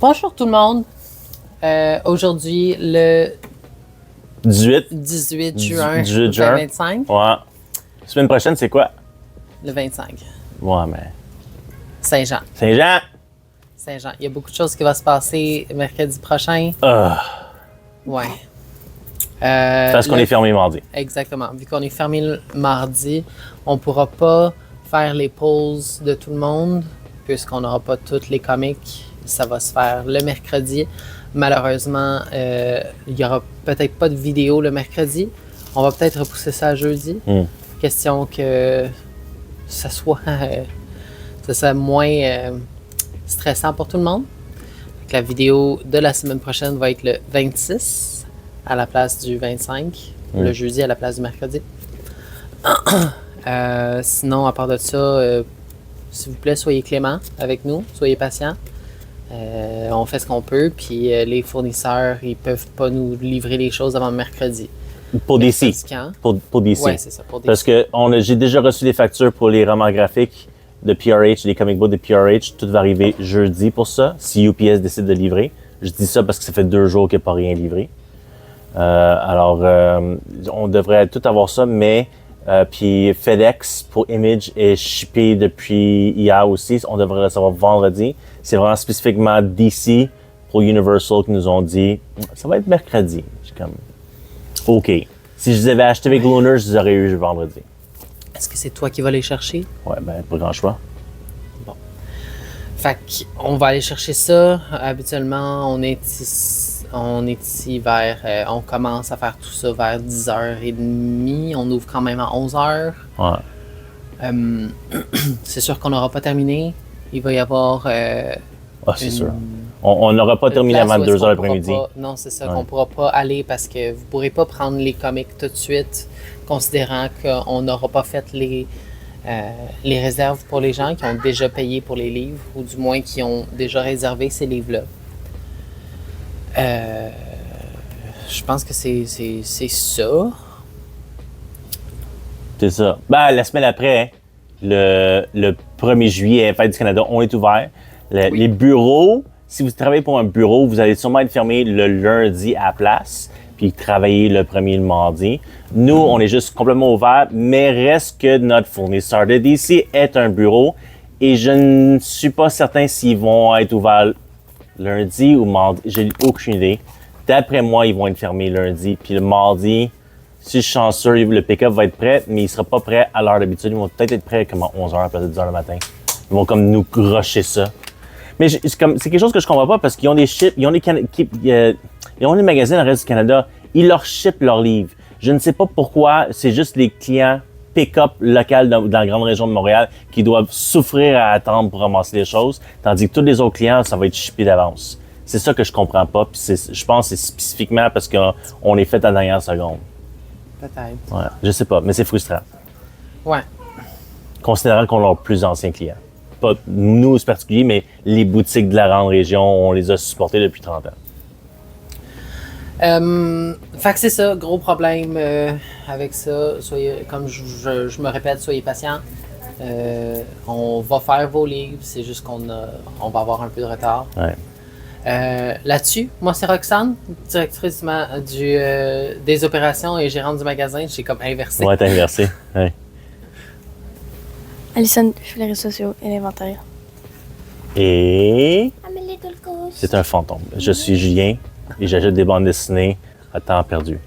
Bonjour tout le monde. Aujourd'hui, le 18 juin 2025. Ouais. Semaine prochaine, c'est quoi? Le 25. Ouais, mais... Saint-Jean. Saint-Jean! Saint-Jean. Il y a beaucoup de choses qui vont se passer mercredi prochain. Ouais. Parce qu'on est fermé mardi. Exactement. Vu qu'on est fermé le mardi, on ne pourra pas faire les pauses de tout le monde, puisqu'on n'aura pas toutes les comics. Ça va se faire le mercredi. Malheureusement, il n'y aura peut-être pas de vidéo le mercredi. On va peut-être repousser ça à jeudi. Question que ça soit moins stressant pour tout le monde. Donc, la vidéo de la semaine prochaine va être le 26 à la place du 25. Le jeudi à la place du mercredi. Sinon, à part de ça, s'il vous plaît, soyez cléments avec nous. Soyez patients. On fait ce qu'on peut, puis les fournisseurs, ils peuvent pas nous livrer les choses avant mercredi. Pour DC. Pour DC. Oui, c'est ça, pour DC. Parce que j'ai déjà reçu des factures pour les romans graphiques de PRH, les comic books de PRH. Tout va arriver jeudi pour ça, si UPS décide de livrer. Je dis ça parce que ça fait 2 jours qu'il n'y a pas rien livré. On devrait tout avoir ça, mais puis FedEx pour Image est shippé depuis hier aussi. On devrait le recevoir vendredi. C'est vraiment spécifiquement DC pour Universal qui nous ont dit ça va être mercredi. Je suis comme OK. Si je les avais achetés avec Lunar, je les aurais eu vendredi. Est-ce que c'est toi qui vas les chercher? Ouais, ben pas grand choix. Bon. Fait qu'on va aller chercher ça. Habituellement, on est ici vers... on commence à faire tout ça vers 10h30. On ouvre quand même à 11h. Ouais. C'est sûr qu'on n'aura pas terminé. Il va y avoir... c'est sûr. On n'aura pas terminé avant 2h l'après-midi. Non, c'est ça, qu'on ne pourra pas aller parce que vous ne pourrez pas prendre les comics tout de suite, considérant qu'on n'aura pas fait les réserves pour les gens qui ont déjà payé pour les livres, ou du moins qui ont déjà réservé ces livres-là. Je pense que c'est ça. C'est ça. Ben, la semaine après, le 1er juillet, Fête du Canada, on est ouvert. Les bureaux, si vous travaillez pour un bureau, vous allez sûrement être fermé le lundi à la place, puis travailler le premier le mardi. Nous, on est juste complètement ouvert, mais reste que notre fournisseur de DC est un bureau, et je ne suis pas certain s'ils vont être ouverts lundi ou mardi. J'ai aucune idée. D'après moi, ils vont être fermés lundi, puis le mardi, si je suis chanceux, le pick-up va être prêt, mais il ne sera pas prêt à l'heure d'habitude. Ils vont peut-être être prêts comme à 11h à place de 10h le matin. Ils vont comme nous rusher ça. Mais c'est quelque chose que je comprends pas parce qu'ils ont des ships, ils ont des magasins dans le reste du Canada. Ils leur shippent leurs livres. Je ne sais pas pourquoi, c'est juste les clients pick-up local dans la grande région de Montréal qui doivent souffrir à attendre pour ramasser les choses, tandis que tous les autres clients, ça va être shippé d'avance. C'est ça que je comprends pas. Puis je pense que c'est spécifiquement parce qu'on est fait à la dernière seconde. Peut-être. Ouais, je sais pas, mais c'est frustrant. Ouais. Considérant qu'on a leurs plus anciens clients. Pas nous, c'est particulier, mais les boutiques de la grande région, on les a supportés depuis 30 ans. Fait que c'est ça, gros problème avec ça. Soyez, comme je me répète, soyez patients. On va faire vos livres, c'est juste qu'on va avoir un peu de retard. Ouais. Là-dessus, moi c'est Roxane, directrice des opérations et gérante du magasin. J'ai comme inversé. Ouais, t'as inversé. Ouais. Alison, je fais les réseaux sociaux et l'inventaire. Et c'est un fantôme. Je suis Julien et j'achète des bandes dessinées à temps perdu.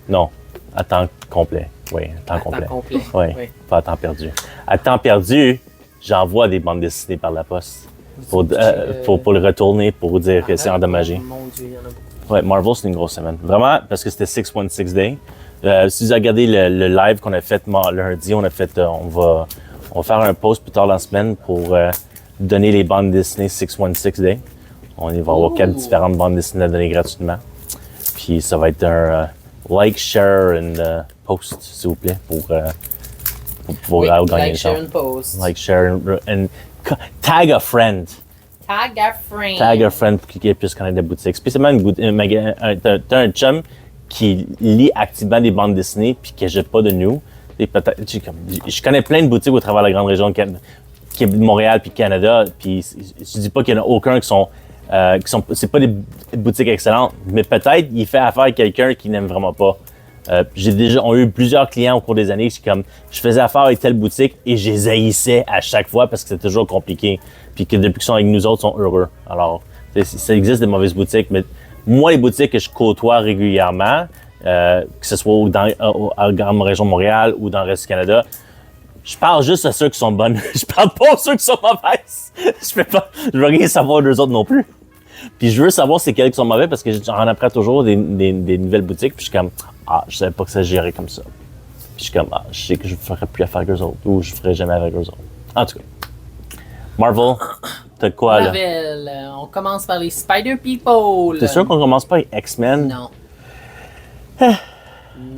Non, à temps complet. Oui, à temps complet. Oui, pas à temps perdu. À temps perdu, j'envoie des bandes dessinées par la poste pour le retourner, pour vous dire que c'est endommagé. Mon Dieu, il y en a beaucoup. Oui, Marvel, c'est une grosse semaine. Vraiment, parce que c'était 616 Day. Si vous regardez le live qu'on a fait lundi, on va faire un post plus tard dans la semaine pour donner les bandes dessinées 616 Day. On va avoir 4 différentes bandes dessinées à donner gratuitement. Puis ça va être un like, share and post, s'il vous plaît, pour pouvoir gagner une chance. Like, share and post. Like, share and tag a friend. Tag a friend. Tag a friend pour qu'il puisse connaître la boutique. Spécialement t'as un chum qui lit activement des bandes dessinées puis qui n'achète pas de nous. Et peut-être, je connais plein de boutiques au travers de la grande région de Montréal puis Canada, puis je dis pas qu'il y en a aucun qui sont C'est pas des boutiques excellentes, mais peut-être il fait affaire avec quelqu'un qui n'aime vraiment pas. On a eu plusieurs clients au cours des années, je faisais affaire avec telle boutique et je les haïssais à chaque fois parce que c'était toujours compliqué. Puis que depuis qu'ils sont avec nous autres, ils sont heureux. Alors, ça existe des mauvaises boutiques, mais moi, les boutiques que je côtoie régulièrement, que ce soit dans ma région de Montréal ou dans le reste du Canada, je parle juste à ceux qui sont bonnes. Je parle pas aux ceux qui sont mauvaises. Je veux rien savoir d'eux autres non plus. Puis je veux savoir c'est quels qui sont mauvais parce que j'en apprends toujours des nouvelles boutiques. Puis je suis comme, je savais pas que ça gérait comme ça. Puis je suis comme, je sais que je ferais plus affaire avec eux autres ou je ferais jamais avec eux autres. En tout cas, Marvel, t'as quoi là? Marvel, on commence par les Spider People. T'es sûr qu'on commence pas avec X-Men? Non.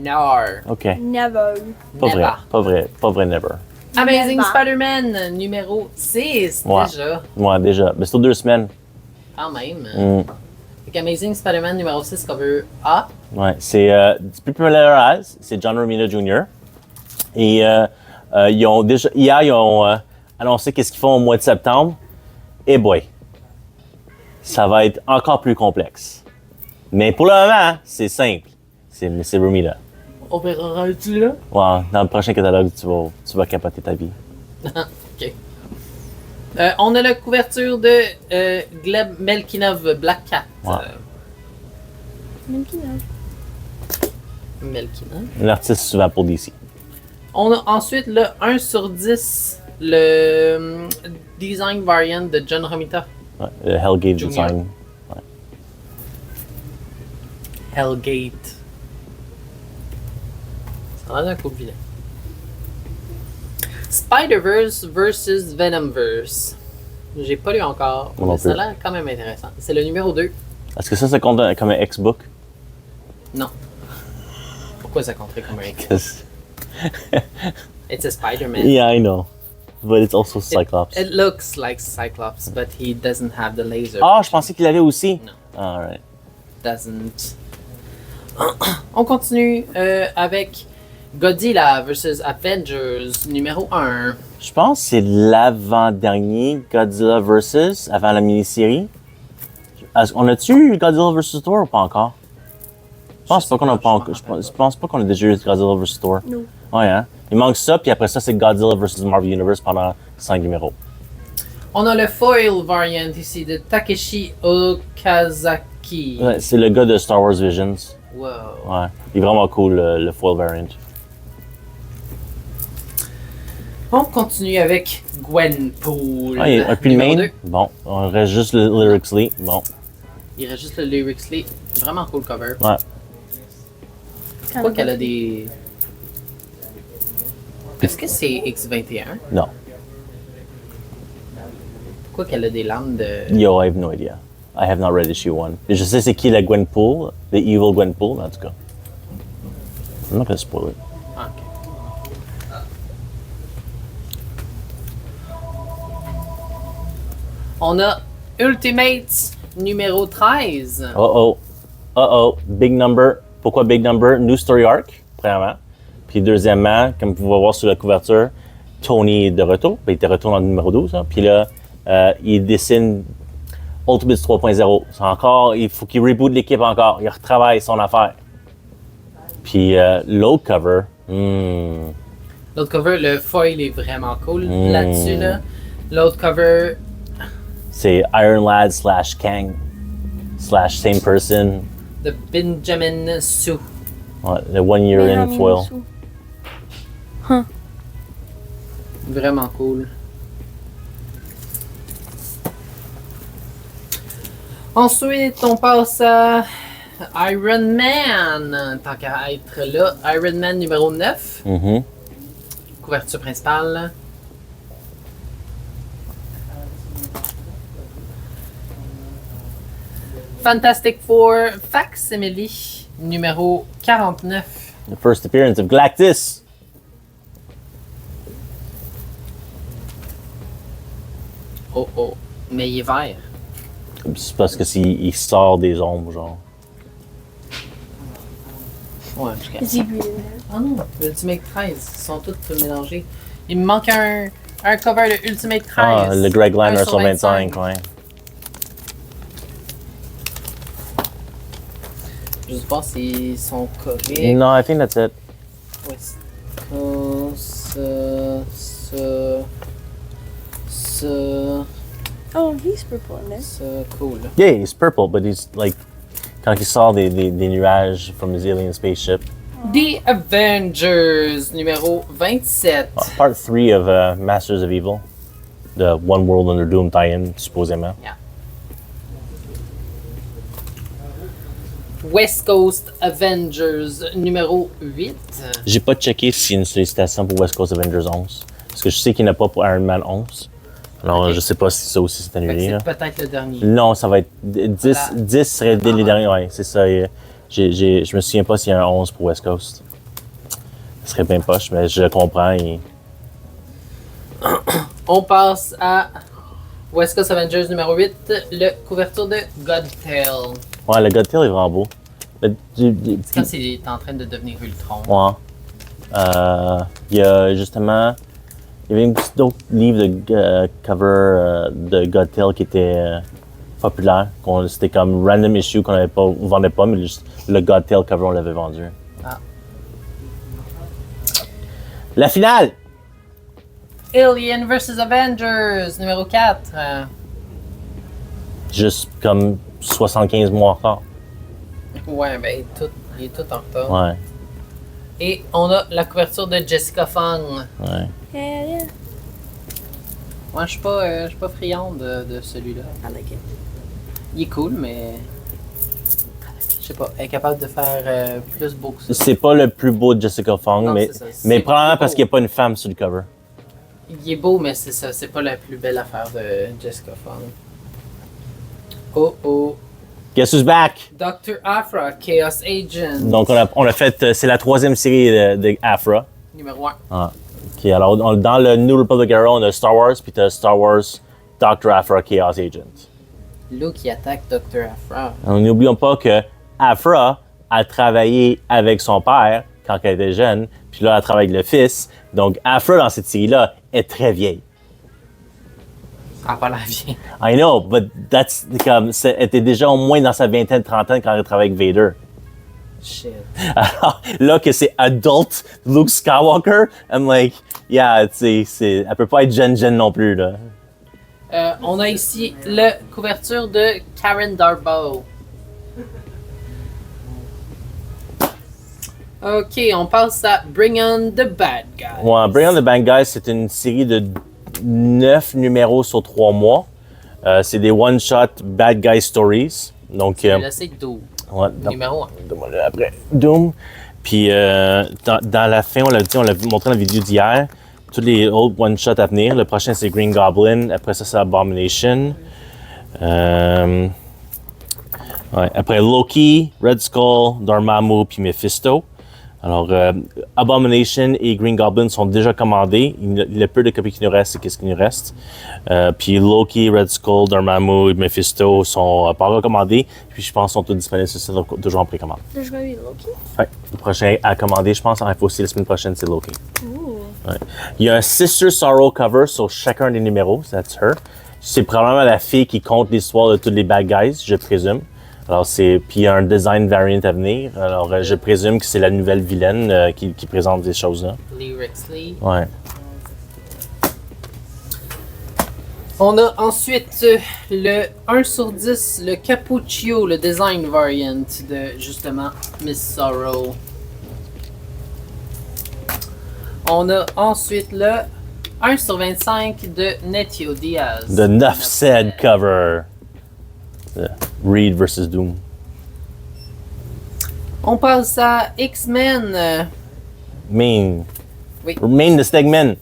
Nar. OK. Never. Pas vrai, never. Amazing Never. Spider-Man, numéro 6, Ouais. déjà. Ouais, déjà. Mais c'est aux 2 semaines. Quand même. Mm. Fait qu'Amazing Spider-Man, numéro 6, cover A. Ouais, c'est Popularized, c'est John Romita Jr. Et ils ont déjà, hier, ils ont annoncé qu'est-ce qu'ils font au mois de septembre. Et boy, ça va être encore plus complexe. Mais pour le moment, c'est simple. C'est Romita. On verra tu là? Ouais, dans le prochain catalogue, tu vas capoter ta vie. OK. On a la couverture de Gleb Melkinov Black Cat. Ouais. Melkinov. L'artiste souvent pour DC. On a ensuite le 1 sur 10, le design variant de John Romita. Ouais, le Hellgate Junior. Design. Hellgate. Ça a l'air d'un cool vilain. Spider-Verse versus Venomverse. J'ai pas lu encore, Moi non mais ça a plus. l'air quand même intéressant. C'est le numéro 2. Est-ce que ça compte comme un X-Book? Non. Pourquoi ça compterait comme un X? 'Cause- It's a Spider-Man. Yeah, I know. But it's also Cyclops. It looks like Cyclops, but he doesn't have the laser. Je pensais qu'il l'avait aussi. Non. Alright. Doesn't. On continue avec Godzilla versus Avengers numéro 1. Je pense que c'est l'avant-dernier Godzilla vs. avant la mini-série. On a-tu Godzilla vs. Thor ou pas encore? Je pense pas qu'on a pas encore. Je pense pas qu'on a déjà eu Godzilla vs. Thor. Non. Ouais, hein? Il manque ça, puis après ça, c'est Godzilla vs. Marvel Universe pendant 5 numéros. On a le foil variant ici de Takeshi Okazaki. Ouais, c'est le gars de Star Wars Visions. Wow. Ouais. Il est vraiment cool, le foil variant. On continue avec Gwenpool. Ah, il y a un peu de numéro main. 2. Bon, on reste juste le Lyrically. Bon, Il reste juste le Lyrically. Vraiment cool cover. ouais. Pourquoi qu'elle a des... Est-ce que c'est X21? Non. Pourquoi qu'elle a des lames de... Yo, I have no idea. I have not read issue 1. Je sais c'est qui la Gwenpool, the evil Gwenpool, en tout cas. I'm not gonna spoil it. Ah, ok. On a Ultimates numéro 13. Big number. Pourquoi big number? New story arc, premièrement. Puis deuxièmement, comme vous pouvez voir sur la couverture, Tony est de retour. Ben, il était de retour dans le numéro 12. Hein. Puis là, il dessine Ultimates 3.0. C'est encore, il faut qu'il reboot l'équipe encore. Il retravaille son affaire. Puis l'autre cover, L'autre cover, le foil est vraiment cool là-dessus. Là. L'autre cover, c'est Iron Lad / Kang / same person. de Benjamin Sue. Ouais, le 1 year in foil. Vraiment cool. Ensuite, on passe à Iron Man. Tant qu'à être là, Iron Man numéro 9. Mhm. Couverture principale. Fantastic Four Facsimile numéro 49. The first appearance of Galactus. Oh oh, mais il est vert. C'est parce que il sort des ombres, genre. Ouais, je regarde. Zibule. Ah non, Ultimate 13, ils sont tous mélangés. Il me manque un cover de Ultimate 13. Ah, le Greg Liner Un sur 25, ouais. Juste voir s'ils sont corrects. No, I think that's it. West Coast, ça, Oh, he's purple in there. ça, cool. Yeah, he's purple, but he's like, quand il sort des nuages from his alien spaceship. The Avengers, numéro 27. Part 3 of Masters of Evil. The One World Under Doom tie-in, supposément. West Coast Avengers, numéro 8. J'ai pas checké s'il y a une sollicitation pour West Coast Avengers 11. Parce que je sais qu'il n'y en a pas pour Iron Man 11. Alors, Ok. je sais pas si ça aussi c'est Fait que annulé. là. c'est peut-être le dernier. Non, ça va être 10, Voilà. 10 serait dès les derniers. Ouais, c'est ça. Je me souviens pas s'il y a un 11 pour West Coast. Ce serait bien poche, mais je comprends. On passe à West Coast Avengers numéro 8, le couverture de Godtail. Ouais, le Godtail est vraiment beau. C'est quand il est en train de devenir Ultron. Ouais. Il y a justement. Il y avait un petit autre livre de cover de Godtail qui était populaire. C'était comme random issue qu'on avait pas, on vendait pas, mais juste le Godtail cover on l'avait vendu. Ah. La finale! Alien vs Avengers numéro 4. Juste comme 75 mois en retard. Ouais, ben il est tout en retard. Ouais, Et on a la couverture de Jessica Fung. ouais. Yeah. Moi, je suis pas friand de celui-là. I like it. Il est cool, mais je sais pas, elle est capable de faire plus beau que ça. C'est pas le plus beau de Jessica Fong, Non, mais, c'est ça. mais C'est probablement beau. parce qu'il n'y a pas une femme sur le cover. Il est beau, mais c'est ça, c'est pas la plus belle affaire de Jessica Fung. Oh oh. Guess who's back? Dr. Aphra, Chaos Agent. Donc on a fait, c'est la 3e série de Aphra. Numéro 1. Ah. Ok, alors dans le New Republic Era, on a Star Wars, puis t'as Star Wars Dr. Aphra Chaos Agent. Luke qui attaque Dr. Aphra. Alors, n'oublions pas que Aphra a travaillé avec son père quand elle était jeune, puis là, elle travaille avec le fils. Donc, Aphra, dans cette série-là, est très vieille. Elle a pas la vieille. I know, but that's comme, elle était déjà au moins dans sa vingtaine, trentaine quand elle travaillait avec Vader. Shit. Alors, là que c'est adult Luke Skywalker, I'm like, yeah, elle peut pas être jeune non plus, là. On a ici la couverture de Karen Darboe. Ok, on passe à Bring On the Bad Guys. Ouais, Bring On the Bad Guys, c'est une série de 9 numéros sur 3 mois. C'est des one-shot Bad Guy Stories. Donc, Là, c'est Doom. ouais, Numéro 1. Demande-le après. Doom. Puis, dans la fin, on l'a montré dans la vidéo d'hier, tous les autres one-shots à venir. Le prochain, c'est Green Goblin. Après ça, c'est Abomination. Ouais. Après Loki, Red Skull, Dormammu, puis Mephisto. Alors, Abomination et Green Goblin sont déjà commandés. Le peu de copies qui nous restent, c'est qu'est-ce qui nous reste. Puis Loki, Red Skull, Dormammu et Mephisto sont pas recommandés. Puis je pense qu'ils sont tous disponibles sur le site, toujours en précommande. There's gonna be Loki. Ouais. Le prochain à commander, je pense, en info aussi la semaine prochaine, c'est Loki. Ooh. Ouais. Il y a un Sister Sorrow cover sur chacun des numéros, that's her. C'est probablement la fille qui compte l'histoire de tous les bad guys, je présume. Alors puis il y a un design variant à venir. Alors je présume que c'est la nouvelle vilaine qui présente des choses-là. Lee Rixley. Ouais. On a ensuite le 1 sur 10, le Cappuccio, le design variant de justement Miss Sorrow. On a ensuite le 1 sur 25 de Netio Diaz. The Nuff Said cover. Reed versus Doom. On passe à X-Men. Main. Oui. Main de Stegman.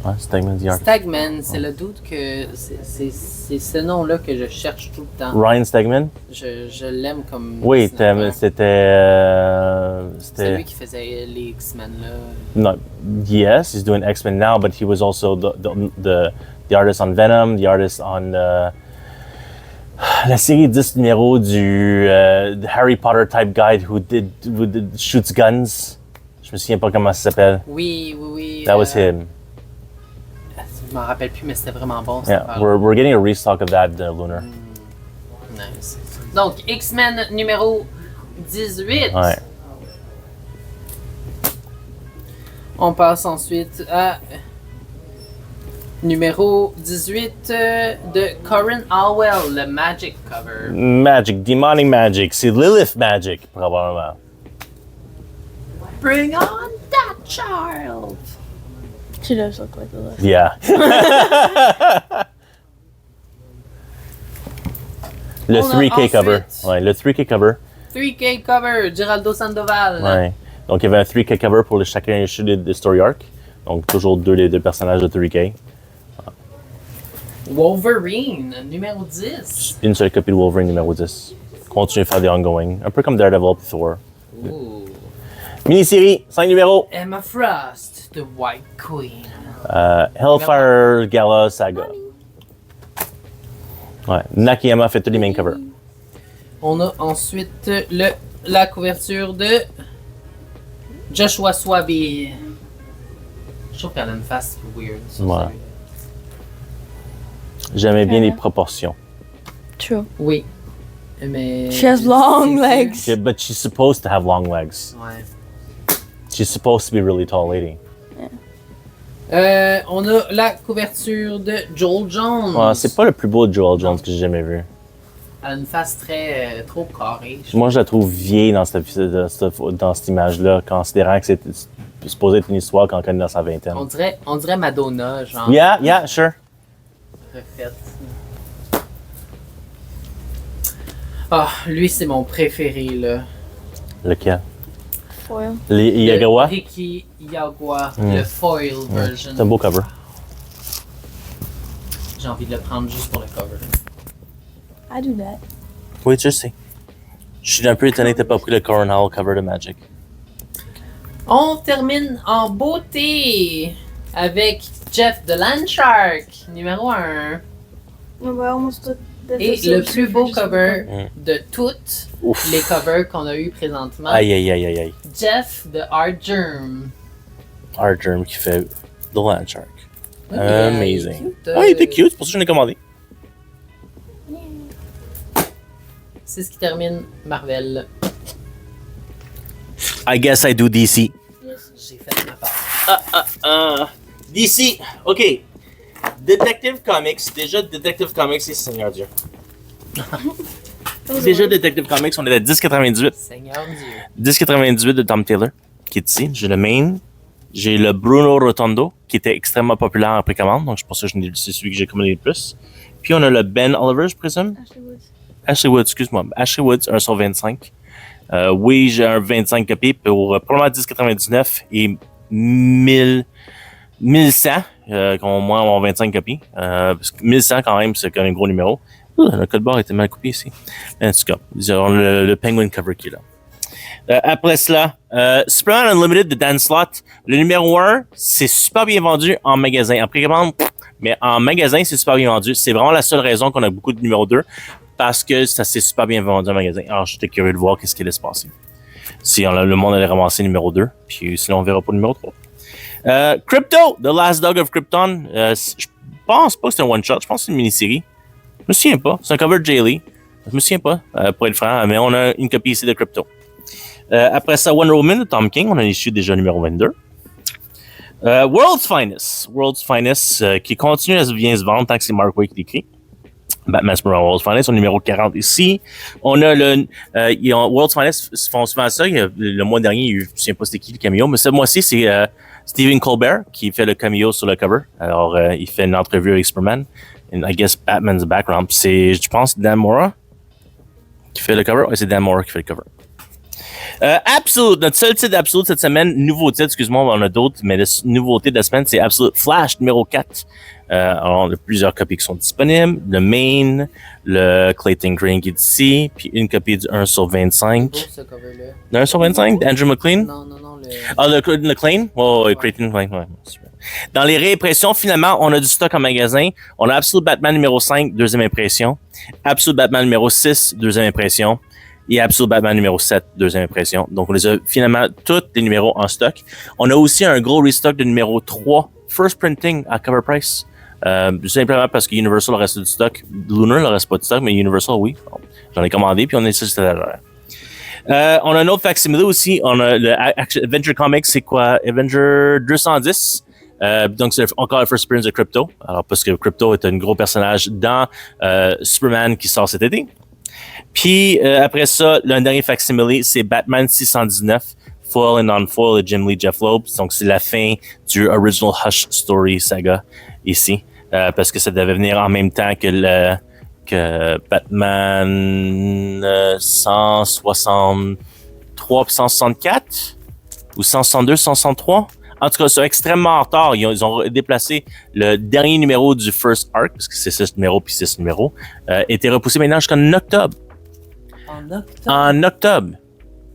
Ouais, Stegman the Art. Stagman, c'est le doute que c'est ce nom-là que je cherche tout le temps. Ryan Stegman. Je l'aime comme. Oui, dessinateur. C'est lui c'était. qui faisait les X-Men là. No, yes, he's doing X-Men now, but he was also the artist on Venom, the artist on la série 10 numéros du the Harry Potter type guide who shoots guns. Je me souviens pas comment ça s'appelle. Oui. That was him. Je m'en rappelle plus, mais c'était vraiment bon. cette Yeah, affaire. we're getting a restock of that, Lunar. Nice. Donc, X-Men numéro 18. Ouais. On passe ensuite à numéro 18 de Corinne Howell, le Magic cover. Magic, Demonic Magic. C'est Lilith Magic, probablement. Bring on that child! She does look like a little. Yeah. Le On a 3K cover. ensuite- Ouais, le 3K cover. 3K cover, Geraldo Sandoval. Ouais. Donc, il y avait un 3K cover pour chacun issue de Story Arc. Donc, toujours des deux personnages de 3K. Wolverine, numéro 10. Une seule copie de Wolverine numéro 10. Continue à faire des ongoing. Un peu comme Daredevil et Thor. Ooh. Mini-série, 5 numéros. Emma Frost, The White Queen. Hellfire Gala Saga. Ouais. Nakayama fait tous les main covers. On a ensuite la couverture de Joshua Swaby. Je trouve qu'elle a une face weird. sur Ouais. celui-là. J'aimais bien les proportions. True. Oui. Mais. She has long c'est- legs. Yeah, but she's supposed to have long legs. Ouais. She's supposed to be a really tall lady. On a la couverture de Joel Jones. Ouais, c'est pas le plus beau de Joel Jones que j'ai jamais vu. Elle a une face très trop carrée. Moi, je la trouve vieille dans cette image-là, considérant que c'est supposé être une histoire quand on est dans sa vingtaine. On dirait Madonna, genre. Yeah, sure. Refaite. Ah, lui, c'est mon préféré, là. Lequel? Foil. Les Yagawa? Le Ricky Yagawa, le foil version. C'est un beau cover. J'ai envie de le prendre juste pour le cover. I do that. Oui, je sais. Je suis un peu étonné que t'aies pas pris le Coron Howell cover de Magic. On termine en beauté avec Jeff the Landshark, numéro 1. No, but I almost did Et le plus beau cover de toutes Ouf. les covers qu'on a eu présentement, Aïe, aïe, aïe, aïe, aïe. Jeff the Art Germ. Art Germ qui fait The Land Shark. Ok, Amazing. cute. Ah, il était cute, c'est pour ça que je l'ai commandé. C'est ce qui termine Marvel. I guess I do DC. J'ai fait ma part. DC, ok. Detective Comics, déjà Detective Comics, c'est Seigneur Dieu. Déjà Detective Comics, on est à 10,98. Seigneur Dieu. 10,98 de Tom Taylor, qui est ici. J'ai le main. J'ai le Bruno Rotondo, qui était extrêmement populaire en précommande, donc c'est pour ça que c'est celui que j'ai commandé le plus. Puis on a le Ben Oliver, je présume. Ashley Woods. Ashley Woods, excuse-moi. Ashley Woods, 1 sur 25. Oui, j'ai un 25 copies pour probablement 10,99 et 1100, qu'on moins avoir 25 copies. Parce que 1100 quand même, c'est quand même un gros numéro. Le code barre était mal coupé ici. En tout cas, ils ont le Penguin cover qui est là. Après cela, Superman Unlimited de Dan Slott. Le numéro 1, c'est super bien vendu en magasin. En précommande, mais en magasin, c'est super bien vendu. C'est vraiment la seule raison qu'on a beaucoup de numéro 2, parce que ça s'est super bien vendu en magasin. Alors, j'étais curieux de voir qu'est-ce qui allait se passer. Si le monde allait ramasser le numéro 2, puis sinon on verra pas le numéro 3. Crypto, The Last Dog of Krypton. Je pense pas que c'est un one-shot, je pense que c'est une mini-série. Je me souviens pas. C'est un cover de Jay Lee. Je me souviens pas, pour être franc, mais on a une copie ici de Crypto. Après ça, Wonder Woman de Tom King, on a issu déjà numéro 22. World's Finest. World's Finest, qui continue à bien se vendre tant que c'est Mark Waid qui l'écrit. Batman Superman World's Finest, au numéro 40 ici. On a World's Finest font souvent ça. Le mois dernier, je ne sais pas c'était qui le cameo, mais ce mois-ci, c'est Stephen Colbert qui fait le cameo sur le cover. Alors, il fait une entrevue avec Superman. And I guess Batman's background. C'est, je pense, Dan Mora qui fait le cover. Ouais, c'est Dan Mora qui fait le cover. Absolute, notre seul titre d'Absolute cette semaine, nouveau titre, excuse-moi, on en a d'autres, mais le nouveauté de la semaine, c'est Absolute Flash numéro 4. Alors, il y a plusieurs copies qui sont disponibles. Le main, le Clayton Crane qui est ici, puis une copie du 1 sur 25. Beau ce cover-là. Le 1 sur 25 d'Andrew McLean? Non, le. Ah, le Clayton? Oh, Clayton Crane, ouais. Super. Dans les réimpressions, finalement, on a du stock en magasin. On a Absolute Batman numéro 5, deuxième impression. Absolute Batman numéro 6, deuxième impression. Et Absolute Batman numéro 7, deuxième impression. Donc, on les a finalement tous les numéros en stock. On a aussi un gros restock de numéro 3, first printing à cover price. Simplement parce que Universal a resté du stock. Lunar ne reste pas de stock, mais Universal, oui. Bon, j'en ai commandé, puis on est sur cette étagère. On a un autre facsimile aussi. On a le Avenger Comics, c'est quoi? Avenger 210. Donc, c'est encore le first appearance de Crypto. Alors, parce que Crypto est un gros personnage dans Superman qui sort cet été. Puis, après ça, le dernier facsimile, c'est Batman 619, Foil and On-Foil de Jim Lee Jeff Loeb. Donc, c'est la fin du Original Hush Story saga ici. Parce que ça devait venir en même temps que Batman 163 puis 164 ou 162, 163. En tout cas, c'est extrêmement en retard. Ils ont déplacé le dernier numéro du First Arc, parce que c'est 6 numéros puis 6 numéros, était repoussé maintenant jusqu'en octobre. En octobre? En octobre.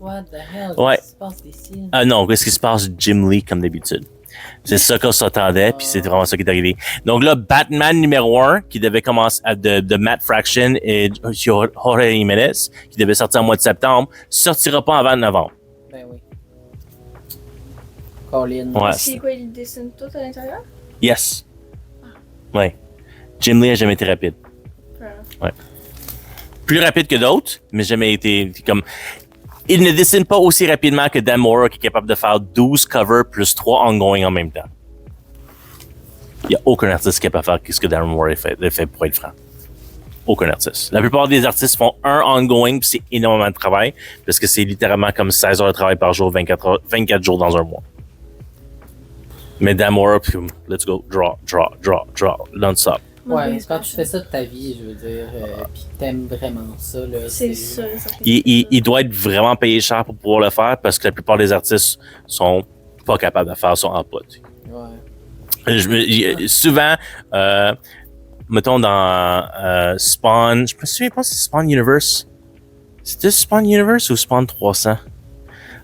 What the hell? Ouais. Qu'est-ce qui se passe d'ici? Non, qu'est-ce qui se passe? Jim Lee, comme d'habitude. C'est ça qu'on s'attendait, puis c'est vraiment ça qui est arrivé. Donc là, Batman numéro 1, qui devait commencer de Matt Fraction et Jorge Jiménez, qui devait sortir en mois de septembre, sortira pas avant novembre. Ben oui. Colin. Ouais. C'est quoi, ils dessinent tout à l'intérieur? Yes. Ouais. Jim Lee a jamais été rapide. Ouais. Plus rapide que d'autres, mais jamais été comme... Il ne dessine pas aussi rapidement que Dan Mora, qui est capable de faire 12 covers plus 3 ongoing en même temps. Il n'y a aucun artiste qui est capable de faire ce que Dan Mora fait pour être franc. Aucun artiste. La plupart des artistes font un ongoing, puis c'est énormément de travail, parce que c'est littéralement comme 16 heures de travail par jour, 24 jours dans un mois. Mais Dan Mora, let's go, draw, non-stop. Ouais, quand tu fais ça de ta vie, je veux dire, pis t'aimes vraiment ça, là. C'est ça. Il doit être vraiment payé cher pour pouvoir le faire, parce que la plupart des artistes sont pas capables de faire son output. Ouais. Souvent, mettons dans Spawn, je me souviens pas si c'est Spawn Universe. C'était Spawn Universe ou Spawn 300?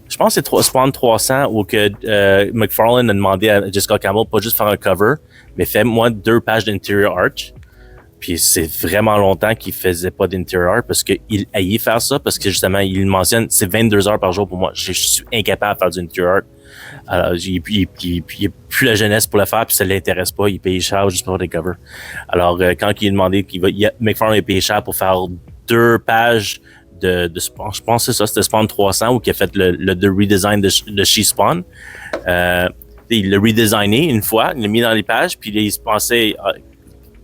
Je pense que c'est Spawn 300 où que McFarlane a demandé à Jessica Campbell pas juste faire un cover, mais fais-moi 2 pages d'interior art. Puis c'est vraiment longtemps qu'il faisait pas d'interior art parce qu'il haït faire ça, parce que justement, il mentionne, c'est 22 heures par jour pour moi. Je suis incapable de faire du interior art. Alors, il a plus la jeunesse pour le faire, puis ça l'intéresse pas. Il paye cher juste pour des covers. Alors, quand il a demandé McFarlane a payé cher pour faire 2 pages de Spawn, je pense que c'est ça, c'était Spawn 300 où il a fait le redesign de She-Spawn. Il l'a redesigné une fois, il l'a mis dans les pages, puis il se pensait,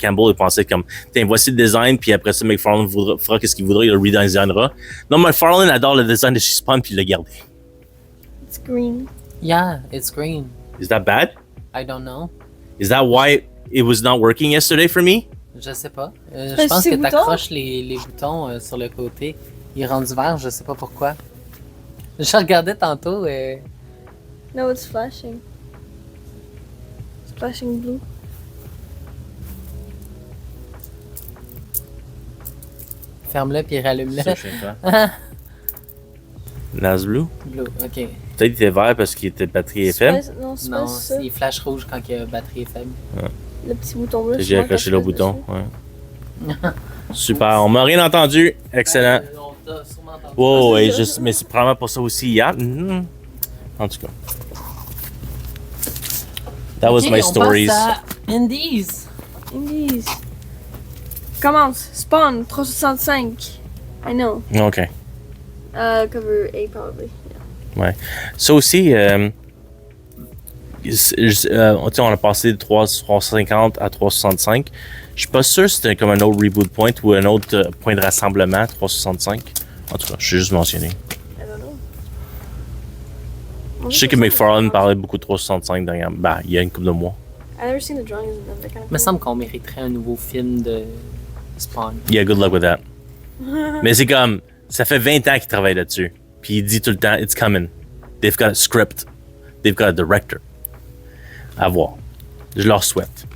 Campbell il pensait comme, tiens, voici le design, puis après ça, McFarlane fera qu'est-ce qu'il voudra, il le redesignera. Non, McFarlane adore le design de She-Spawn, puis il l'a gardé. It's green. Yeah, it's green. Is that bad? I don't know. Is that why it was not working yesterday for me? Je sais pas. Je Parce pense que que c'est t'accroches les boutons sur le côté. Il rend du vert, je sais pas pourquoi. Je regardais tantôt et... No, it's flashing. It's flashing blue. Ferme-le puis rallume-le. Ça, je sais pas. Nazblue? Blue, ok. Peut-être qu'il était vert parce qu'il était batterie FM. Non, c'est Non, pas ça. il flash rouge quand il y a batterie faible. Le petit bouton bleu. J'ai souvent, accroché quand le je bouton. passe Ouais. Super, on m'a rien entendu. Excellent. On t'a sûrement entendu. Wow, c'est ouais, ça. mais c'est probablement pour ça aussi hier. Mhm. En tout cas. That was Ok, my on stories. passe à Indies. dessus. Indies. Commence. Spawn 365. I know. OK. Cover A probably. Ça aussi, on a passé de 350 à 365. Je suis pas sûr si c'était comme un autre reboot point ou un autre point de rassemblement, 365. En tout cas, je suis juste mentionné. I don't know. Je sais que McFarlane parlait beaucoup de 365 dernièrement. Ben, il y a une couple de mois. I never seen the drawings of them. They're kind of Il me semble qu'on mériterait un nouveau film de Spawn. Yeah, good luck with that. Mais c'est comme, ça fait 20 ans qu'il travaille là-dessus. Puis il dit tout le temps, it's coming. They've got a script. They've got a director. À voir. Je leur souhaite.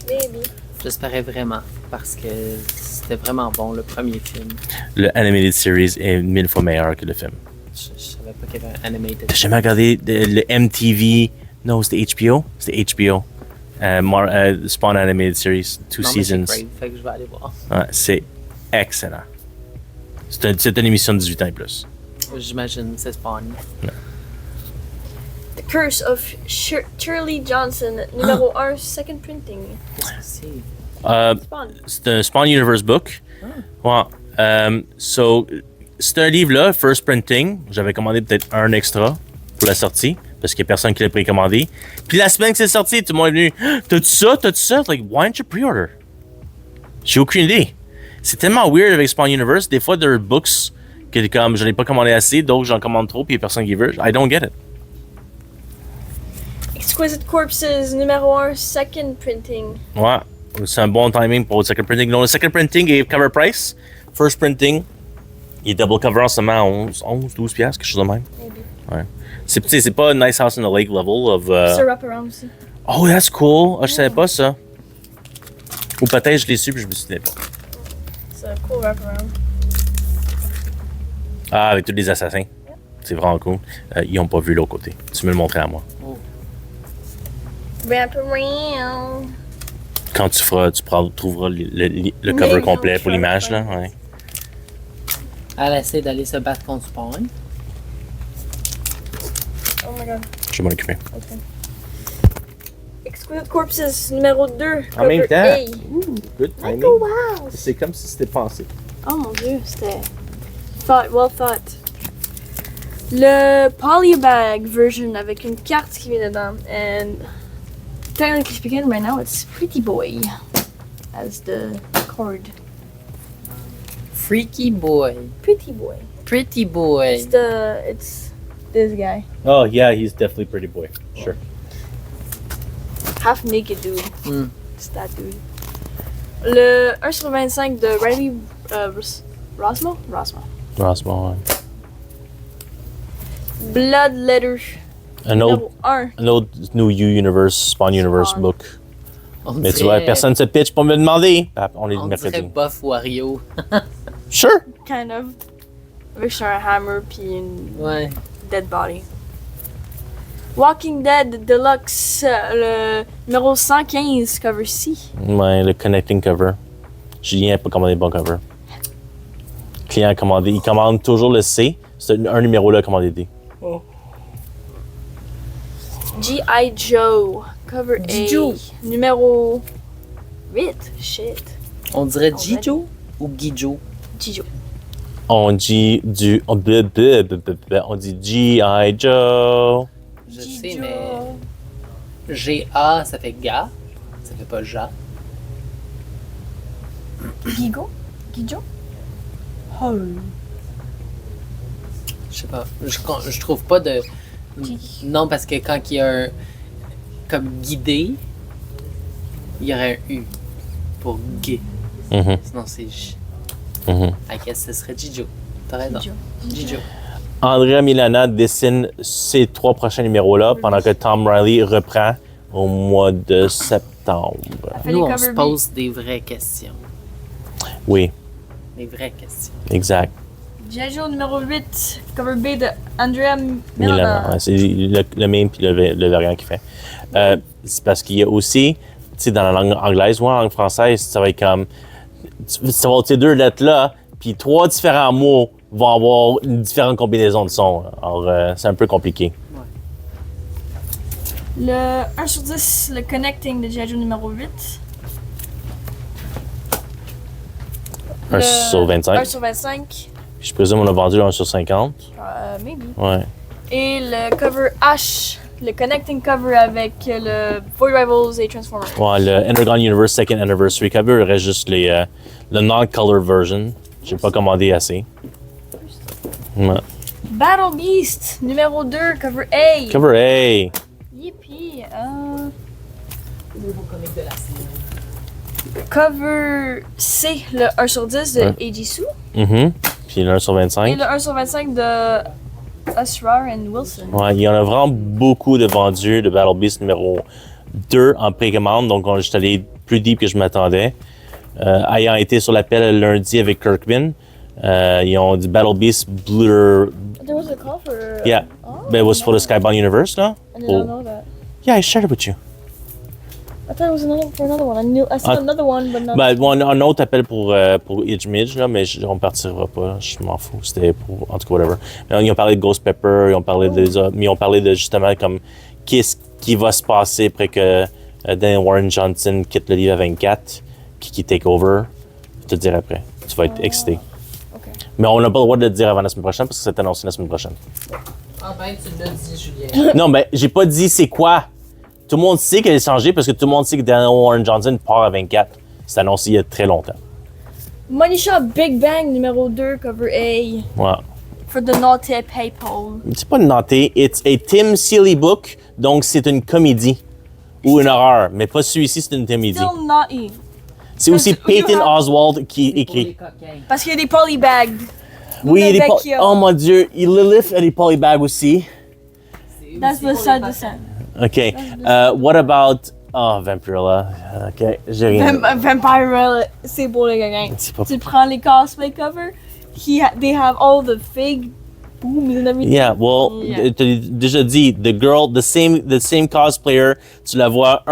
Maybe. J'espérais vraiment, parce que c'était vraiment bon, le premier film. Le animated series est 1000 fois meilleur que le film. Je savais pas qu'il y avait un animated. T'as jamais regardé le MTV? Non, c'était HBO? C'était HBO. Spawn Animated Series, 2 Non, mais c'est seasons. great, fait que je vais aller voir. Ouais, c'est excellent. C'est une émission de 18 ans et plus. J'imagine, c'est Spawn. The The Curse of Shirley Johnson, numéro 1, second printing. Si. Spawn. C'est un Spawn Universe book. Ouais. So, c'est un livre-là, first printing. J'avais commandé peut-être un extra pour la sortie, parce qu'il n'y a personne qui l'a précommandé. Puis la semaine que c'est sorti, tout le monde est venu. T'as-tu ça? T'as-tu ça? Like, why don't you pre-order? J'ai aucune idée. C'est tellement weird avec Spawn Universe. Des fois, there are books que comme je n'ai pas commandé assez, d'autres j'en commande trop, puis il n'y a personne qui veut. I don't get it. Exquisite Corpses, numéro 1, second printing. Ouais. C'est un bon timing pour le second printing. Donc, le second printing est cover price. First printing, il est double cover en ce moment à 12 piastres, quelque chose de même. Maybe. Ouais. C'est pas a Nice House in the Lake level of... C'est un wraparound aussi. Oh, that's cool. Ah, je savais pas ça. Ou peut-être je l'ai su puis je me souvenais pas. C'est un cool wraparound. Ah, avec tous les assassins. C'est vraiment cool. Ils ont pas vu l'autre côté. Tu me le montrais à moi. Wraparound. Quand tu feras, trouveras le cover complet pour l'image, là. Ouais. Elle essaie d'aller se battre contre Spawn. Oh my god. Je vais m'en occuper. Okay. Exquisite Corpses, numéro 2. En même temps. A. Good Like, oh wow. C'est comme si c'était pensé. Oh mon dieu, c'était well thought. Le polybag version avec une carte qui vient dedans. And technically speaking, right now it's Pretty Boy as the card. Freaky boy. Pretty Boy. Pretty boy. It's this guy. Oh, yeah, he's definitely pretty boy. Sure. Half naked dude. Mm. It's that dude. Le 1/25 de Riley Rosmo? Rosmo, ouais. Blood Letter. Un autre, Numéro 1. un autre New Universe, Spawn Universe Spawn. book. On Mais tu vois, personne se pitch pour me demander. Ah, on est le On dirait mercredi. Buff Wario. Sure. Kind of. Avec sur un hammer puis une Ouais. dead body. Walking Dead Deluxe, le numéro 115, cover C. Ouais, le connecting cover. Julien n'a pas commandé le bon cover. Le client a commandé. Il commande toujours le C. C'est un numéro là commandé D. G.I. Joe, cover A. Joe. Numéro 8. Shit. On dirait Jijo ou Gijo? G.I. On dit on dit G.I. Joe. Je sais, mais G-A, ça fait ga. Ça fait pas ja. Gigo? Gijo? Je sais pas. Je trouve pas de. Non, parce que quand il y a un. Comme guidé, il y aurait un U pour gay. Mhm, Sinon, c'est J. mhm. I guess ce serait Jijo. T'as raison. Jijo. Andrea Milana dessine ces 3 prochains numéros-là pendant que Tom Riley reprend au mois de septembre. Fait Nous, les on se cover B. pose des vraies questions. Oui, Des vraies questions. exact. G.I. Joe numéro 8, cover B de Andrea Milana, Milana. ouais, c'est le même puis le variant qu'il fait. C'est parce qu'il y a aussi, tu sais, dans la langue anglaise ou en langue française, ça va être comme, ça va être ces 2 lettres-là, puis 3 différents mots vont avoir une différente combinaison de sons. Alors, c'est un peu compliqué. Le 1/10, le connecting de G.I. Joe numéro 8. 1 sur 25. 1/25. Je présume qu'on a vendu 1 sur 50. Maybe. Ouais. Et le cover H, le connecting cover avec le Void Rivals et Transformers. Ouais, le Underground Universe Second Anniversary cover, il reste juste le non-color version. J'ai pas commandé assez. Ouais. Battle Beast, numéro 2, cover A. Cover A. Yippee. Nouveau comique de la série. Cover C, le 1/10 de Ouais. Ejisu. Mhm. Puis le 1 sur Et 25. le 1/25 de Asrar and Wilson. Ouais, il y en a vraiment beaucoup de vendus de Battle Beast numéro 2 en précommande, donc on est allé plus deep que je m'attendais. Ayant été sur l'appel lundi avec Kirkman, ils ont dit Battle Beast Blue. There was a call for. Yeah, Oh, but it was for the Skybound Universe, là. I did not know that. Yeah, I shared it with you. I thought it was for another one. I saw another one, but not. Ben, bon, un autre appel pour Itch Midge, là, mais on partira pas. Je m'en fous. C'était pour. En tout cas, whatever. Mais ils ont parlé de Ghost Pepper, ils ont parlé des autres. Mais ils ont parlé de justement comme qu'est-ce qui va se passer après que Daniel Warren Johnson quitte le livre à 24, puis qu'il take over. Je te le dirai après. Tu vas être excité. Ok. Mais on n'a pas le droit de le dire avant la semaine prochaine parce que c'est annoncé la semaine prochaine. Ah ben, tu l'as dit, Julien. Non, ben, j'ai pas dit c'est quoi. Tout le monde sait qu'elle est changée parce que tout le monde sait que Daniel Warren Johnson part à 24. C'est annoncé il y a très longtemps. Money Shot Big Bang numéro 2, cover A. Ouais. For the naughty people. C'est pas une naughty, it's a Tim Seeley book, donc c'est une comédie ou une horreur, mais pas celui-ci, c'est une comédie. Still naughty. C'est aussi Parce que- Peyton Oswald qui écrit. Parce qu'il y a des polybags. Oui, il est Vecchio. oh mon dieu, Lilith, elle est polybag aussi. That's the sad descent. OK. What about. Oh, Vampirella. OK, j'ai rien. Vampire, c'est beau les gars. C'est pas- Tu prends les cosplay covers, they have all the fake booms and everything. Yeah, well, Yeah. t'as déjà dit, the girl, the same cosplayer, tu la vois,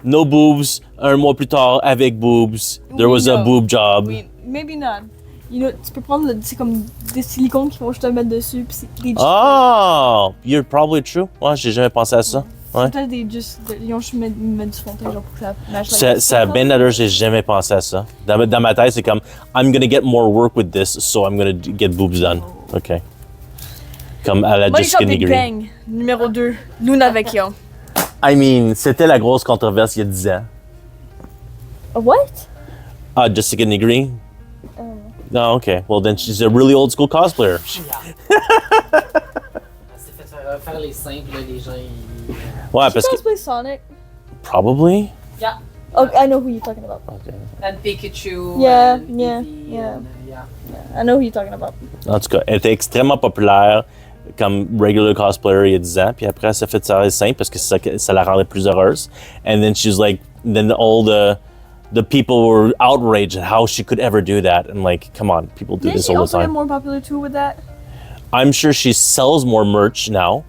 no boobs, un mois plus tard, avec boobs. There was a No. boob job. Oui, maybe not. You know, tu peux prendre, c'est comme des silicones qui vont juste te mettre dessus, pis c'est des Oh, you're probably true. Ouais, j'ai jamais pensé à ça. Ouais. peut-être ils ont juste mis du fond de teint, genre pour que ça matche. Ça a ben d'allure, j'ai jamais pensé à ça. Dans ma tête, c'est comme, I'm gonna get more work with this, so I'm gonna get boobs done. OK. Comme à la Money Jessica Shot Big Negri. Bang, numéro 2, Luna Vecchio. I mean, c'était la grosse controverse il y a 10 ans. What? Ah, Jessica Negri? No, okay. Well, then she's a really old school cosplayer. Elle s'est fait faire les simples, les gens. Ouais, She parce que. cosplays Sonic. Probably? Yeah. Oh, I know who you're talking about. Okay. And Pikachu. Yeah, and yeah, Eevee, yeah. and, yeah. I know who you're talking about. En tout cas, elle était extrêmement populaire comme regular cosplayer il y a 10 ans. Puis après, elle s'est fait tirer simple parce que ça la rendait plus heureuse. And then she's like, then all the people were outraged at how she could ever do that. And like, come on, people do Didn't this she all the also get time. more popular too with that? I'm sure she sells more merch now.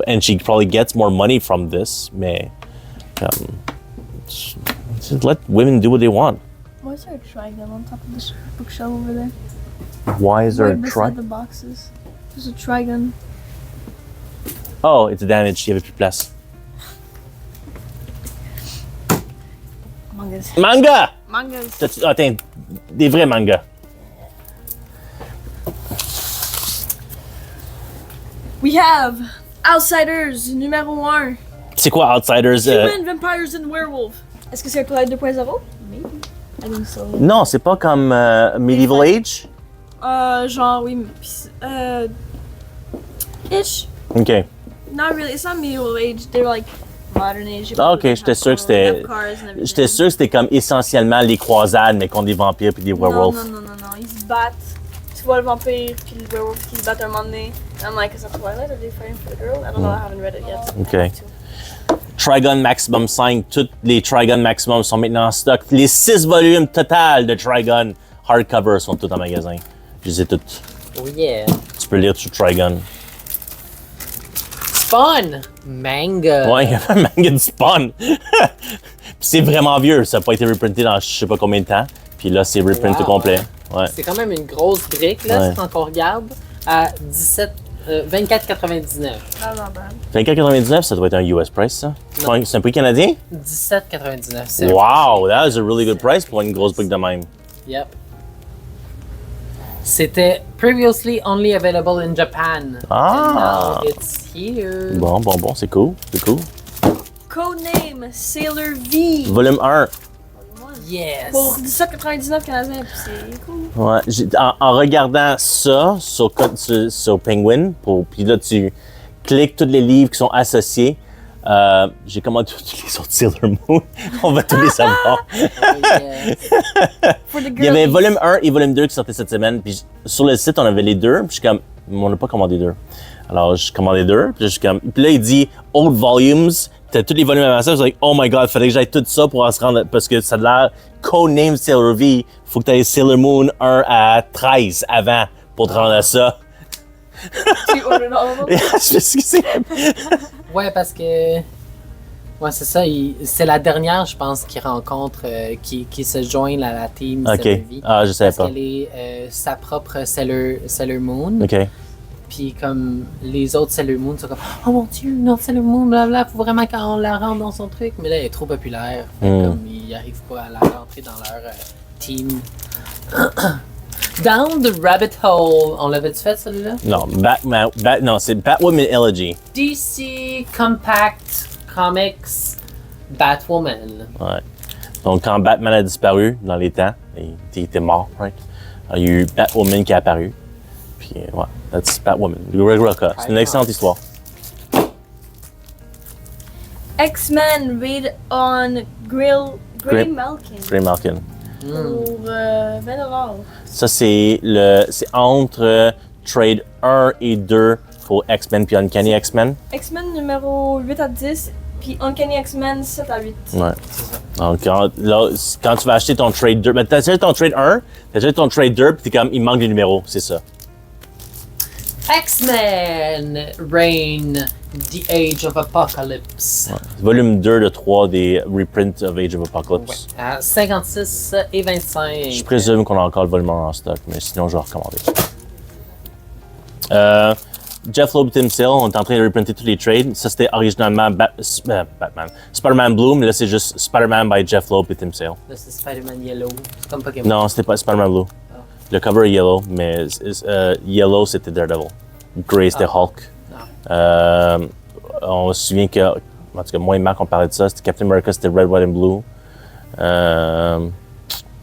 And she probably gets more money from this. Mais, just let women do what they want. Why is there a trigon on top of this bookshelf over there? Why is there Right a beside tri- the boxes. There's a trigon. Oh, it's damaged. Il n'y avait plus de place. Mangas. Manga! Mangas. Attends, des vrais mangas. We have Outsiders, numéro 1. C'est quoi Outsiders? Human, Vampires and Werewolf. Est-ce que c'est un Twilight 2.0? Maybe. I think so. Non, c'est pas comme Medieval Age? Genre, oui. Ish. OK. Not really. It's not medieval age. They're like modern age. Ah, ok, j'étais sûr que c'était- J'étais sûr que c'était comme essentiellement les croisades, mais contre des vampires puis des werewolves. Non, non, non, non, ils se battent. Tu vois le vampire puis le werewolf qui se battent un moment donné. I'm like, is that Twilight? Are they fighting for the girl? I don't know, I haven't read it yet. Ok. Trigun Maximum 5, toutes les Trigun Maximum sont maintenant en stock. Les 6 volumes total de Trigun hardcover sont tous en magasin. Je les ai toutes. Oh yeah. Tu peux lire sur Trigun. Spawn! Manga. Ouais, il y a un manga de Spawn. Puis c'est vraiment vieux, ça n'a pas été reprinté dans je sais pas combien de temps. Puis là, c'est reprint Wow. au complet. Ouais. C'est quand même une grosse brique, là, Ouais. quand on regarde, à 24,99. Ah, not bad. 24,99, ça doit être un US price, ça. C'est un prix canadien? 17,99. c'est Wow, that is a really good price pour une grosse brique de même. Yep. C'était previously only available in Japan. Ah. And now it's here. Bon, c'est cool, c'est cool. Codename Sailor V. Volume 1. Yes. Pour 17,99 canadiens, puis c'est cool. Ouais, en regardant ça sur Penguin, puis là, tu cliques tous les livres qui sont associés. J'ai commandé tous les autres Sailor Moon. On va tous les savoir. Oh, yes. For the girls. Il y avait volume 1 et volume 2 qui sortaient cette semaine. Puis sur le site, on avait les deux. Puis je suis comme, on n'a pas commandé deux. Alors, je commandais deux. Puis je suis comme, puis là, il dit Old Volumes. T'as tous les volumes avant ça. Je suis like, oh my god, fallait que j'aille tout ça pour en se rendre. Parce que ça a l'air Codename Sailor V. Faut que t'ailles Sailor Moon 1 à 13 avant pour te rendre à ça. Tu ordered all of them? Je me suis dit, Ouais, parce que. Ouais, Ouais, c'est ça. C'est la dernière, je pense, qui rencontre, qui se joint à la team Ok. Sailor V. Ah, je savais Parce pas. qu'elle est sa propre Sailor Moon. Ok. Puis comme les autres Sailor Moon sont comme oh mon dieu, notre Sailor Moon, blablabla, faut vraiment qu'on la rentre dans son truc. Mais là, elle est trop populaire. Fait que comme ils n'arrivent pas à la rentrer dans leur team. Down the Rabbit Hole. On l'avait-tu fait celui-là? Non, non, c'est Batwoman Elegy. DC Compact Comics Batwoman. Ouais. Donc, quand Batman a disparu dans les temps, il était mort, right? Il y a eu Batwoman qui est apparu. Puis, ouais, that's Batwoman. Greg Rucka. C'est une excellente histoire. X-Men Raid on Grey Malkin. Grey Malkin. Pour 20$. Ça, c'est entre trade 1 et 2 pour X-Men puis Uncanny X-Men. X-Men numéro 8 à 10, puis Uncanny X-Men 7 à 8. Ouais. Donc, quand tu vas acheter ton trade 2, ben, t'as acheté ton trade 1, t'as acheté ton trade 2, puis t'es comme, il manque des numéros, c'est ça. X-Men Reign, The Age of Apocalypse. Ouais. Volume 2 de 3 des reprints of Age of Apocalypse. Ouais. À 56 et 25. Je présume qu'on a encore le volume 1 en stock, mais sinon, je vais recommander. Jeff Loeb Tim Sale, on est en train de reprinter tous les trades. Ça, c'était originalement Batman. Spider-Man Blue, mais là, c'est juste Spider-Man by Jeff Loeb et Tim Sale. Là, c'est Spider-Man Yellow. C'est comme Pokémon. Non, c'était pas Spider-Man Blue. Ah. Le cover est yellow, mais yellow, c'était Daredevil. Gray, c'était Hulk. On se souvient que, en tout cas, moi et Marc, on parlait de ça. C'était Captain America, c'était Red, White and Blue.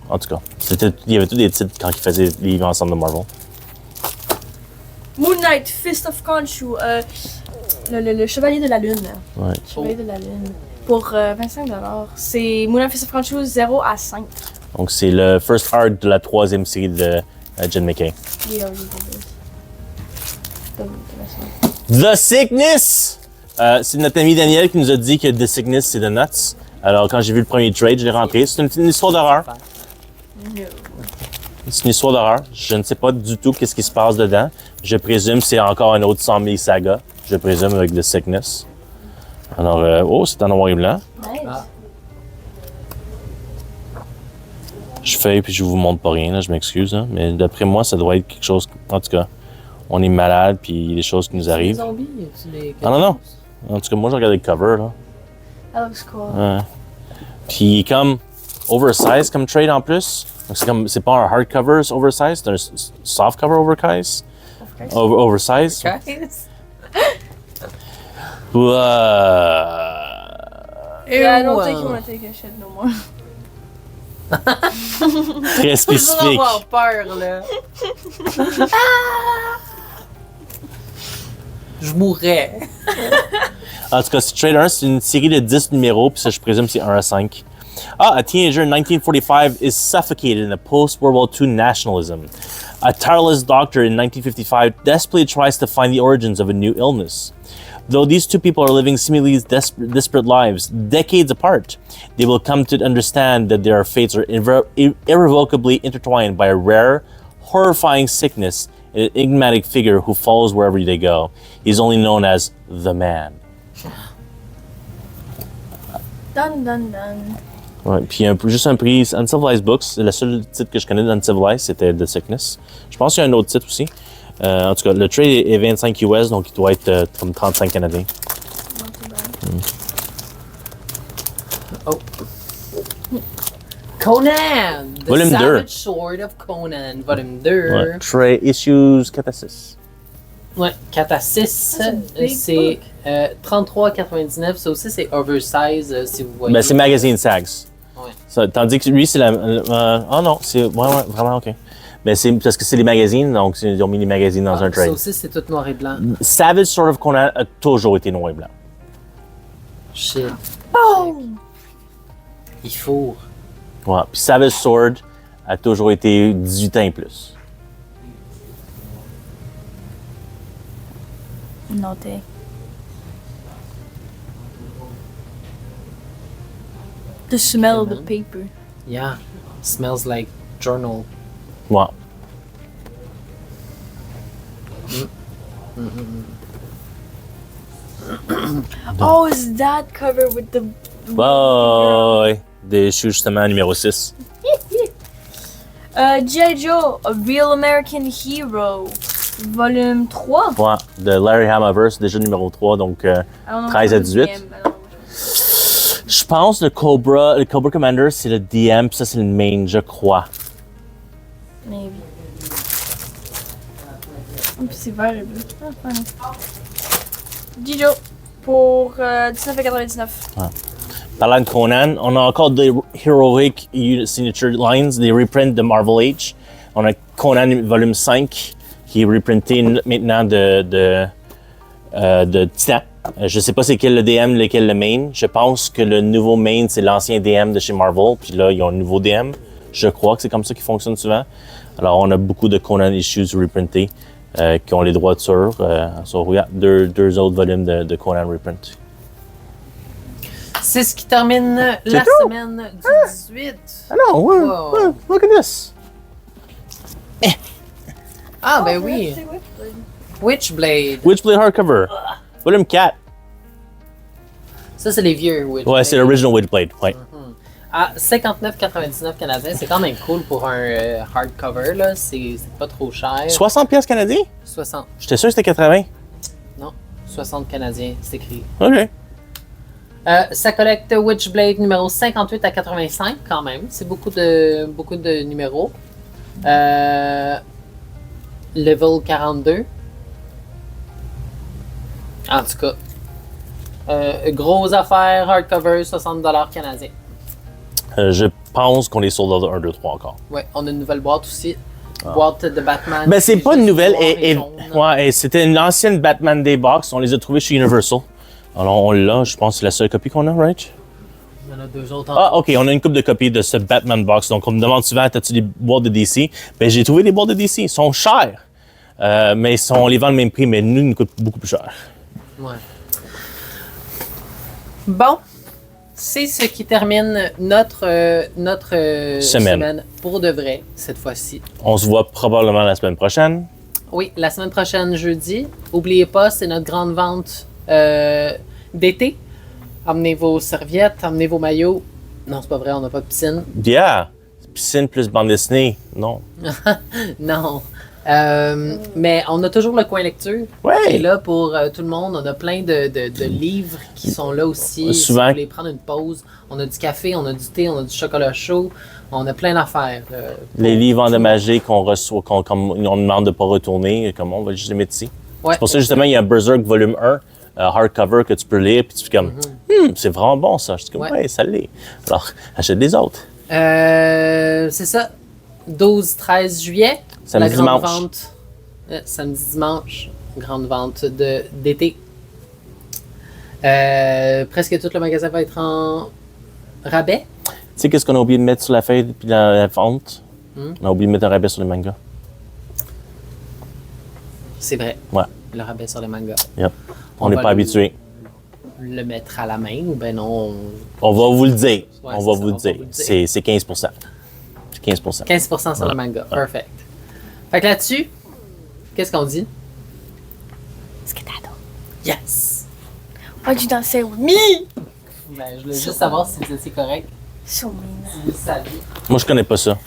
En tout cas, il y avait tous des titres quand ils faisaient les livres ensemble de Marvel. Moon Knight, Fist of Khonshu, le Chevalier de la Lune. Ouais. Chevalier de la Lune. Pour 25$. C'est Moon Knight, Fist of Khonshu 0 à 5. Donc, c'est le first arc de la 3e série de Jen McKay. The Sickness! C'est notre ami Daniel qui nous a dit que The Sickness, c'est The Nuts. Alors, quand j'ai vu le premier trade, je l'ai rentré. C'est une histoire d'horreur. C'est une histoire d'horreur. Je ne sais pas du tout qu'est-ce qui se passe dedans. Je présume que c'est encore un autre 100 000 saga. Je présume avec The Sickness. Alors, c'est en noir et blanc. Nice. Ah. Je feuille puis je vous montre pas rien, là, je m'excuse. Hein, mais d'après moi, ça doit être quelque chose. En tout cas, on est malade puis il y a des choses qui nous Les arrivent. zombies, y a-tu des... Non. En tout cas, moi, j'ai regardé le cover. Là. That looks cool. Ouais. Puis il est comme oversized comme trade en plus. Donc c'est pas un hardcover oversized, c'est un softcover oversized. Oversized. Guys? Yeah, I don't think you want to take a shit no more. Très Je spécifique. vais avoir peur, là. Je mourrais. En tout cas, c'est Trade 1, c'est une série de 10 numéros, puis ça, je présume, c'est 1 à 5. A teenager in 1945 is suffocated in a post-World War II nationalism. A tireless doctor in 1955 desperately tries to find the origins of a new illness. Though these two people are living seemingly disparate lives, decades apart, they will come to understand that their fates are irrevocably intertwined by a rare, horrifying sickness and an enigmatic figure who follows wherever they go. He's only known as the Man. Done, done, done. Ouais, puis juste un prix, Uncivilized Books, le seul titre que je connais d'Uncivilized, c'était The Sickness. Je pense qu'il y a un autre titre aussi. En tout cas, le trade est 25 US, donc il doit être comme 35 Canadiens. Oh. Conan! The Volume 2. Savage Sword of Conan, volume 2. Ouais. Trade Issues 4 à 6. Ouais, 4 à 6. c'est une big C'est 33,99. Ça aussi, c'est oversize, si vous voyez. Ben, c'est Magazine Sags. Ouais. Ça, tandis que lui, c'est la. Oh non, c'est. Ouais, vraiment, ok. Ben, c'est parce que c'est les magazines, donc ils ont mis les magazines dans un Ça trade. aussi, c'est tout noir et blanc. Savage Sword of Conan a toujours été noir et blanc. Shit. Oh! Il faut. Ouais. Puis Savage Sword a toujours été 18 ans et plus. Noté. The smell of the paper. Yeah. Smells like journal. Ouais. Oh, is that cover with the... Ouais. Des shoes, justement, numéro 6. G.I. Joe, A Real American Hero, volume 3. Ouais, de Larry Hamaverse, déjà numéro 3, donc 13 à 18. Je pense le Cobra Commander, c'est le DM, puis ça, c'est le main, je crois. Maybe. Oh, puis c'est vert et bleu. Ah, funny. G.I. Joe, pour 19,99. Parlant de Conan, on a encore des Heroic Signature Lines, des reprints de Marvel Age. On a Conan volume 5 qui est reprinté maintenant de Titan. Je sais pas c'est quel le DM, lequel le main. Je pense que le nouveau main, c'est l'ancien DM de chez Marvel. Puis là, ils ont un nouveau DM. Je crois que c'est comme ça qui fonctionne souvent. Alors, on a beaucoup de Conan issues reprintés qui ont les droits sur. Regarde, deux autres volumes de Conan reprint. C'est ce qui termine la tout? semaine du 18. Ah non, Wow. look at this. Ah, ben oui. Witchblade. Witchblade hardcover. Volume 4. Ça, c'est les vieux Witchblade. Ouais, c'est l'original Witchblade. Ouais. À 59,99 canadiens, c'est quand même cool pour un hardcover, là. C'est pas trop cher. 60 pièces canadiens? 60. J'étais sûr que c'était 80. Non, 60 canadiens, c'est écrit. OK. Ça collecte Witchblade numéro 58 à 85 quand même. C'est beaucoup de numéros. Level 42. En tout cas. Grosse affaire, hardcover, 60$ canadiens. Je pense qu'on est sur le 1, 2, 3 encore. Ouais, on a une nouvelle boîte aussi. Boîte de Batman. Ben, c'est pas une nouvelle. noir et jaune. Ouais, c'était une ancienne Batman Day Box. On les a trouvés chez Universal. Alors, on l'a. Je pense que c'est la seule copie qu'on a, right? Il y en a deux autres. Ah, OK. On a une couple de copies de ce Batman Box. Donc, on me demande souvent, as-tu des boîtes de DC? Ben, j'ai trouvé des boîtes de DC. Ils sont chers. Mais on les vend le même prix, mais nous, ils nous coûtent beaucoup plus cher. Ouais. Bon, c'est ce qui termine notre semaine pour de vrai, cette fois-ci. On se voit probablement la semaine prochaine. Oui, la semaine prochaine, jeudi. N'oubliez pas, c'est notre grande vente d'été. Amenez vos serviettes, amenez vos maillots. Non, c'est pas vrai, on n'a pas de piscine. Yeah! Piscine plus bande dessinée. Non. Non. Mais on a toujours le coin lecture Ouais. qui est là pour tout le monde. On a plein de livres qui sont là aussi. Si Souvent. vous voulez prendre une pause, on a du café, on a du thé, on a du chocolat chaud. On a plein d'affaires. Les livres endommagés qu'on reçoit, comme on demande de ne pas retourner, comme on va juste les mettre ici. Ouais. C'est pour ça, justement, il y a Berserk volume 1, hardcover, que tu peux lire, puis tu fais comme, c'est vraiment bon ça. Je dis comme, ouais, ça l'est. Alors, achète des autres. C'est ça. 12-13 juillet. Samedi, la grande dimanche. vente. Samedi, dimanche. Grande vente d'été. Presque tout le magasin va être en rabais. Tu sais, qu'est-ce qu'on a oublié de mettre sur la feuille puis la vente? On a oublié de mettre un rabais sur les mangas. C'est vrai. Ouais. Le rabais sur les mangas. Yep. On On n'est va pas le- habitué. Le mettre à la main ou ben non. On va vous le dire. Ouais, On c'est va ça, vous le dire. C'est 15%. C'est 15%. 15% sur le manga. Perfect. Fait que là-dessus, qu'est-ce qu'on dit? Skedaddle. Yes! Why'd you not say with me? Ben, je voulais juste savoir si vous étiez correct. So mean. Si vous le saviez. Moi, je connais pas ça.